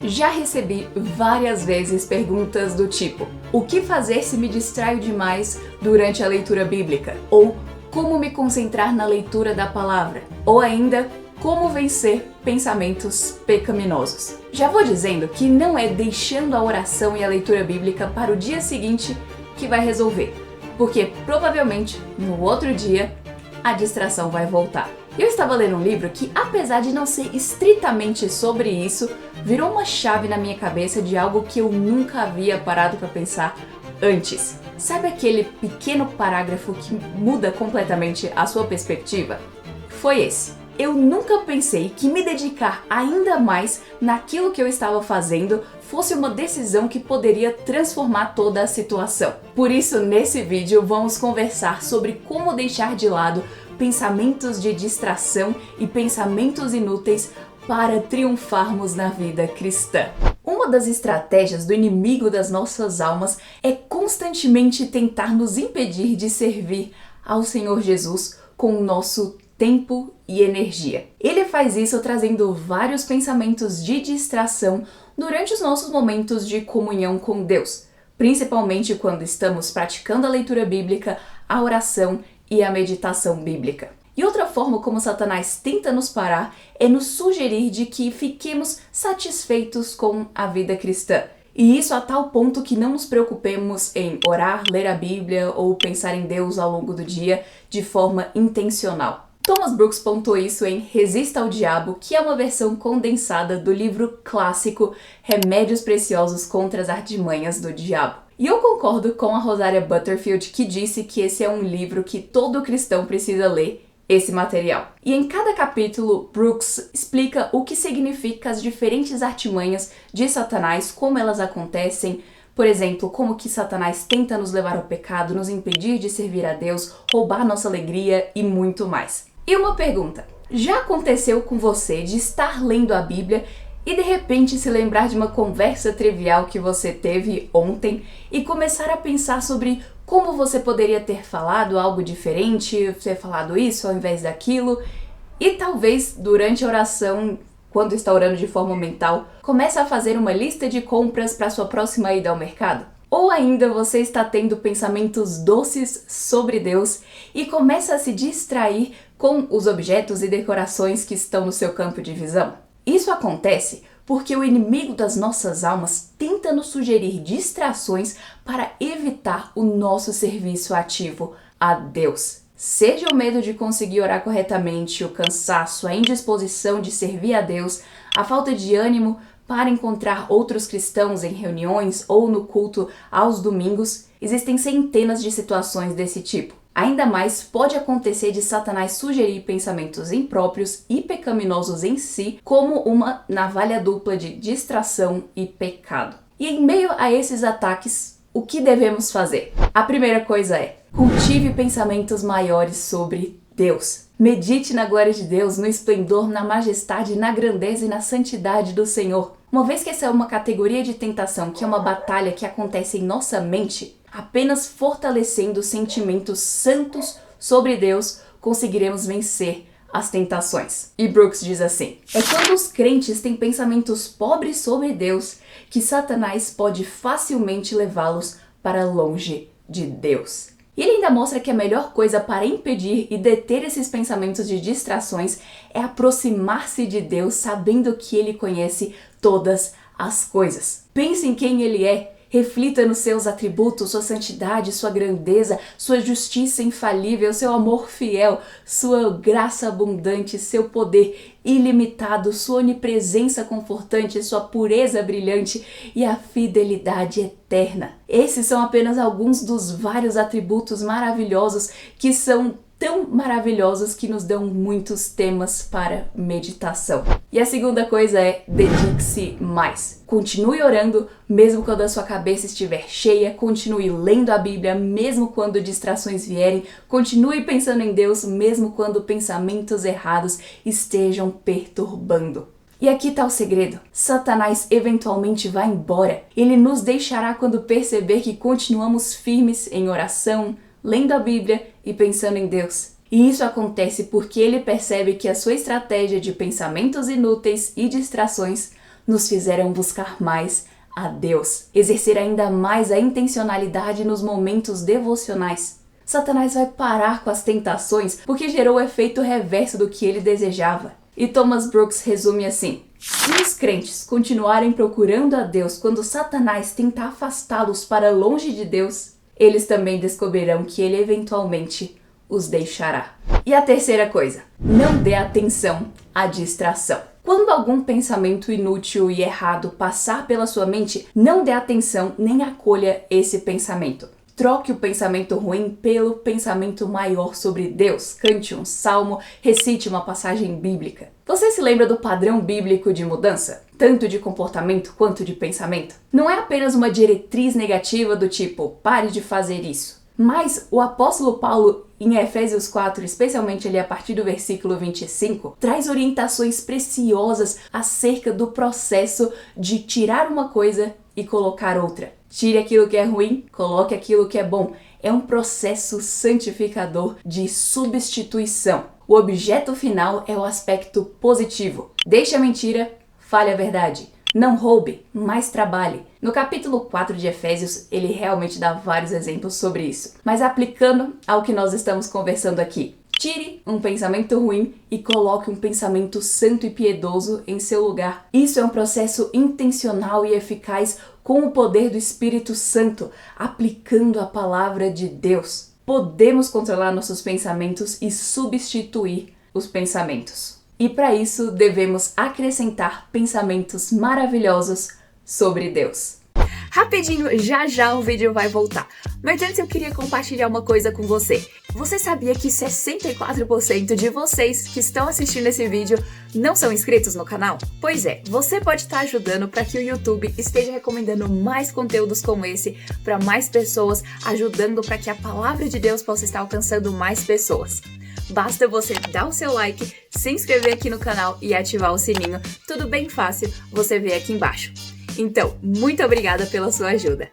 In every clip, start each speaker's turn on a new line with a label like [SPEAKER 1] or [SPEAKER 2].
[SPEAKER 1] Já recebi várias vezes perguntas do tipo: o que fazer se me distraio demais durante a leitura bíblica? Ou como me concentrar na leitura da palavra? Ou ainda, como vencer pensamentos pecaminosos? Já vou dizendo que não é deixando a oração e a leitura bíblica para o dia seguinte que vai resolver, porque provavelmente no outro dia a distração vai voltar. Eu estava lendo um livro que, apesar de não ser estritamente sobre isso, virou uma chave na minha cabeça de algo que eu nunca havia parado para pensar antes. Sabe aquele pequeno parágrafo que muda completamente a sua perspectiva? Foi esse. Eu nunca pensei que me dedicar ainda mais naquilo que eu estava fazendo fosse uma decisão que poderia transformar toda a situação. Por isso, nesse vídeo, vamos conversar sobre como deixar de lado pensamentos de distração e pensamentos inúteis para triunfarmos na vida cristã. Uma das estratégias do inimigo das nossas almas é constantemente tentar nos impedir de servir ao Senhor Jesus com o nosso tempo e energia. Ele faz isso trazendo vários pensamentos de distração durante os nossos momentos de comunhão com Deus, principalmente quando estamos praticando a leitura bíblica, a oração e a meditação bíblica. E outra forma como Satanás tenta nos parar é nos sugerir de que fiquemos satisfeitos com a vida cristã. E isso a tal ponto que não nos preocupemos em orar, ler a Bíblia ou pensar em Deus ao longo do dia de forma intencional. Thomas Brooks pontuou isso em Resista ao Diabo, que é uma versão condensada do livro clássico Remédios Preciosos contra as Artimanhas do Diabo. E eu concordo com a Rosaria Butterfield, que disse que esse é um livro que todo cristão precisa ler, esse material. E em cada capítulo, Brooks explica o que significa as diferentes artimanhas de Satanás, como elas acontecem, por exemplo, como que Satanás tenta nos levar ao pecado, nos impedir de servir a Deus, roubar nossa alegria e muito mais. E uma pergunta: já aconteceu com você de estar lendo a Bíblia e de repente se lembrar de uma conversa trivial que você teve ontem e começar a pensar sobre como você poderia ter falado algo diferente, ter falado isso ao invés daquilo, e talvez durante a oração, quando está orando de forma mental, comece a fazer uma lista de compras para sua próxima ida ao mercado? Ou ainda você está tendo pensamentos doces sobre Deus e começa a se distrair com os objetos e decorações que estão no seu campo de visão? Isso acontece porque o inimigo das nossas almas tenta nos sugerir distrações para evitar o nosso serviço ativo a Deus. Seja o medo de conseguir orar corretamente, o cansaço, a indisposição de servir a Deus, a falta de ânimo para encontrar outros cristãos em reuniões ou no culto aos domingos, existem centenas de situações desse tipo. Ainda mais pode acontecer de Satanás sugerir pensamentos impróprios e pecaminosos em si como uma navalha dupla de distração e pecado. E em meio a esses ataques, o que devemos fazer? A primeira coisa é: cultive pensamentos maiores sobre Deus. Medite na glória de Deus, no esplendor, na majestade, na grandeza e na santidade do Senhor. Uma vez que essa é uma categoria de tentação, que é uma batalha que acontece em nossa mente, apenas fortalecendo sentimentos santos sobre Deus, conseguiremos vencer as tentações. E Brooks diz assim: é quando os crentes têm pensamentos pobres sobre Deus que Satanás pode facilmente levá-los para longe de Deus. E ele ainda mostra que a melhor coisa para impedir e deter esses pensamentos de distrações é aproximar-se de Deus sabendo que Ele conhece todas as coisas. Pense em quem Ele é. Reflita nos seus atributos, sua santidade, sua grandeza, sua justiça infalível, seu amor fiel, sua graça abundante, seu poder ilimitado, sua onipresença confortante, sua pureza brilhante e a fidelidade eterna. Esses são apenas alguns dos vários atributos maravilhosos que são tão maravilhosos que nos dão muitos temas para meditação. E a segunda coisa é: dedique-se mais. Continue orando mesmo quando a sua cabeça estiver cheia, continue lendo a Bíblia mesmo quando distrações vierem, continue pensando em Deus mesmo quando pensamentos errados estejam perturbando. E aqui está o segredo: Satanás eventualmente vai embora. Ele nos deixará quando perceber que continuamos firmes em oração, lendo a Bíblia e pensando em Deus. E isso acontece porque ele percebe que a sua estratégia de pensamentos inúteis e distrações nos fizeram buscar mais a Deus, exercer ainda mais a intencionalidade nos momentos devocionais. Satanás vai parar com as tentações porque gerou o efeito reverso do que ele desejava. E Thomas Brooks resume assim: se os crentes continuarem procurando a Deus quando Satanás tenta afastá-los para longe de Deus, eles também descobrirão que ele eventualmente os deixará. E a terceira coisa, não dê atenção à distração. Quando algum pensamento inútil e errado passar pela sua mente, não dê atenção nem acolha esse pensamento. Troque o pensamento ruim pelo pensamento maior sobre Deus. Cante um salmo, recite uma passagem bíblica. Você se lembra do padrão bíblico de mudança? Tanto de comportamento quanto de pensamento? Não é apenas uma diretriz negativa do tipo, pare de fazer isso. Mas o apóstolo Paulo, em Efésios 4, especialmente ali a partir do versículo 25, traz orientações preciosas acerca do processo de tirar uma coisa e colocar outra. Tire aquilo que é ruim, coloque aquilo que é bom. É um processo santificador de substituição. O objeto final é o aspecto positivo. Deixe a mentira, fale a verdade. Não roube, mas trabalhe. No capítulo 4 de Efésios, ele realmente dá vários exemplos sobre isso. Mas aplicando ao que nós estamos conversando aqui. Tire um pensamento ruim e coloque um pensamento santo e piedoso em seu lugar. Isso é um processo intencional e eficaz com o poder do Espírito Santo, aplicando a palavra de Deus. Podemos controlar nossos pensamentos e substituir os pensamentos. E para isso devemos acrescentar pensamentos maravilhosos sobre Deus.
[SPEAKER 2] Rapidinho, já o vídeo vai voltar. Mas antes eu queria compartilhar uma coisa com você. Você sabia que 64% de vocês que estão assistindo esse vídeo não são inscritos no canal? Pois é, você pode estar ajudando para que o YouTube esteja recomendando mais conteúdos como esse para mais pessoas, ajudando para que a palavra de Deus possa estar alcançando mais pessoas. Basta você dar o seu like, se inscrever aqui no canal e ativar o sininho. Tudo bem fácil, você vê aqui embaixo. Então, muito obrigada pela sua ajuda.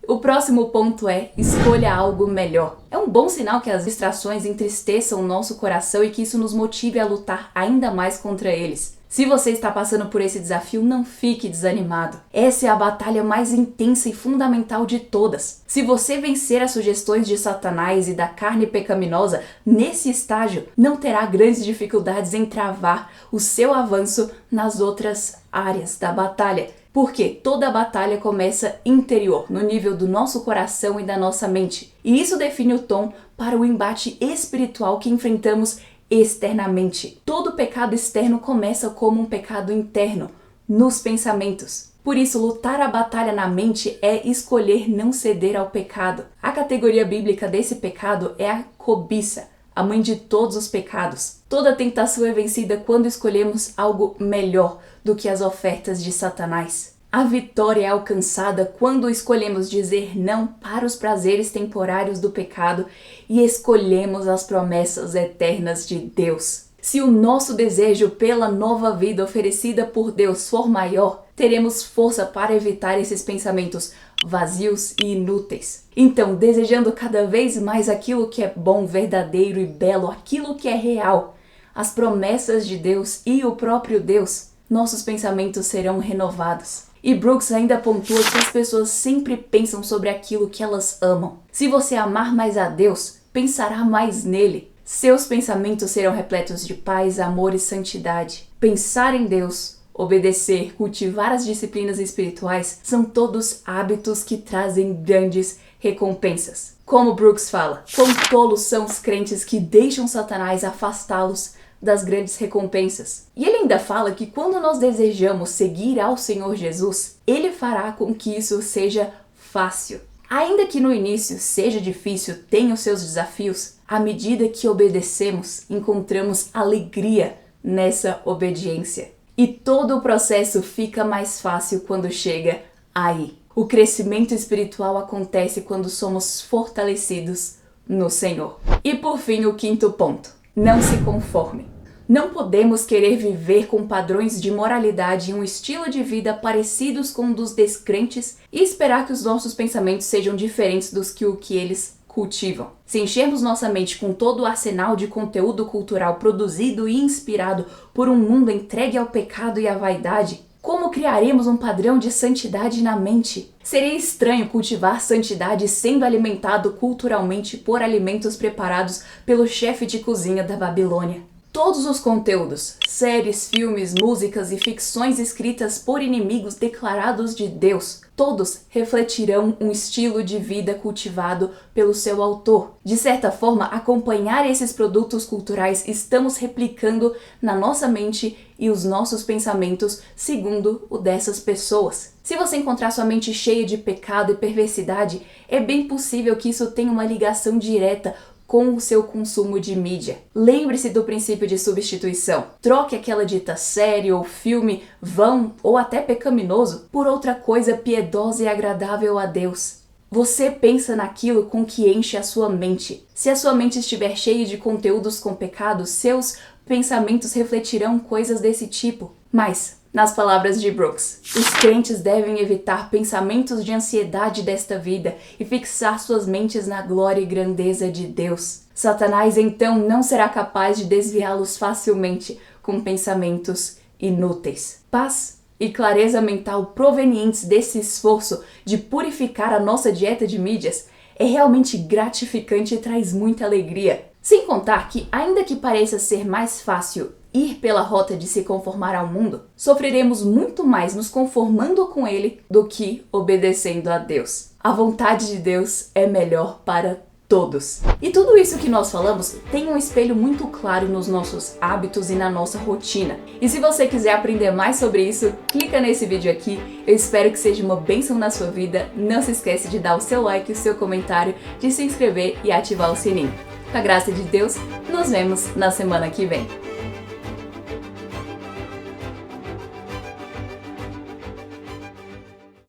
[SPEAKER 1] O próximo ponto é: escolha algo melhor. É um bom sinal que as distrações entristeçam o nosso coração e que isso nos motive a lutar ainda mais contra eles. Se você está passando por esse desafio, não fique desanimado. Essa é a batalha mais intensa e fundamental de todas. Se você vencer as sugestões de Satanás e da carne pecaminosa nesse estágio, não terá grandes dificuldades em travar o seu avanço nas outras áreas da batalha. Porque toda a batalha começa interior, no nível do nosso coração e da nossa mente. E isso define o tom para o embate espiritual que enfrentamos externamente. Todo pecado externo começa como um pecado interno, nos pensamentos. Por isso, lutar a batalha na mente é escolher não ceder ao pecado. A categoria bíblica desse pecado é a cobiça, a mãe de todos os pecados. Toda tentação é vencida quando escolhemos algo melhor do que as ofertas de Satanás. A vitória é alcançada quando escolhemos dizer não para os prazeres temporários do pecado e escolhemos as promessas eternas de Deus. Se o nosso desejo pela nova vida oferecida por Deus for maior, teremos força para evitar esses pensamentos vazios e inúteis. Então, desejando cada vez mais aquilo que é bom, verdadeiro e belo, aquilo que é real, as promessas de Deus e o próprio Deus, nossos pensamentos serão renovados. E Brooks ainda pontua que as pessoas sempre pensam sobre aquilo que elas amam. Se você amar mais a Deus, pensará mais nele. Seus pensamentos serão repletos de paz, amor e santidade. Pensar em Deus, obedecer, cultivar as disciplinas espirituais são todos hábitos que trazem grandes recompensas. Como Brooks fala, quão tolos são os crentes que deixam Satanás afastá-los das grandes recompensas. E ele ainda fala que quando nós desejamos seguir ao Senhor Jesus, Ele fará com que isso seja fácil. Ainda que no início seja difícil, tenha os seus desafios, à medida que obedecemos, encontramos alegria nessa obediência. E todo o processo fica mais fácil quando chega aí. O crescimento espiritual acontece quando somos fortalecidos no Senhor. E por fim, o quinto ponto: não se conforme. Não podemos querer viver com padrões de moralidade e um estilo de vida parecidos com os dos descrentes e esperar que os nossos pensamentos sejam diferentes dos que eles cultivam. Se enchermos nossa mente com todo o arsenal de conteúdo cultural produzido e inspirado por um mundo entregue ao pecado e à vaidade, Como criaremos um padrão de santidade na mente? Seria estranho cultivar santidade sendo alimentado culturalmente por alimentos preparados pelo chefe de cozinha da Babilônia. Todos os conteúdos, séries, filmes, músicas e ficções escritas por inimigos declarados de Deus, todos refletirão um estilo de vida cultivado pelo seu autor. De certa forma, acompanhar esses produtos culturais estamos replicando na nossa mente e os nossos pensamentos segundo o dessas pessoas. Se você encontrar sua mente cheia de pecado e perversidade, é bem possível que isso tenha uma ligação direta com o seu consumo de mídia. Lembre-se do princípio de substituição. Troque aquela dita série ou filme vão ou até pecaminoso por outra coisa piedosa e agradável a Deus. Você pensa naquilo com que enche a sua mente. Se a sua mente estiver cheia de conteúdos com pecados, seus pensamentos refletirão coisas desse tipo. Mas, nas palavras de Brooks, os crentes devem evitar pensamentos de ansiedade desta vida e fixar suas mentes na glória e grandeza de Deus. Satanás então não será capaz de desviá-los facilmente com pensamentos inúteis. Paz e clareza mental provenientes desse esforço de purificar a nossa dieta de mídias é realmente gratificante e traz muita alegria. Sem contar que, ainda que pareça ser mais fácil ir pela rota de se conformar ao mundo, sofreremos muito mais nos conformando com ele do que obedecendo a Deus. A vontade de Deus é melhor para todos. E tudo isso que nós falamos tem um espelho muito claro nos nossos hábitos e na nossa rotina. E se você quiser aprender mais sobre isso, clica nesse vídeo aqui. Eu espero que seja uma bênção na sua vida. Não se esquece de dar o seu like, o seu comentário, de se inscrever e ativar o sininho. Com a graça de Deus, nos vemos na semana que vem.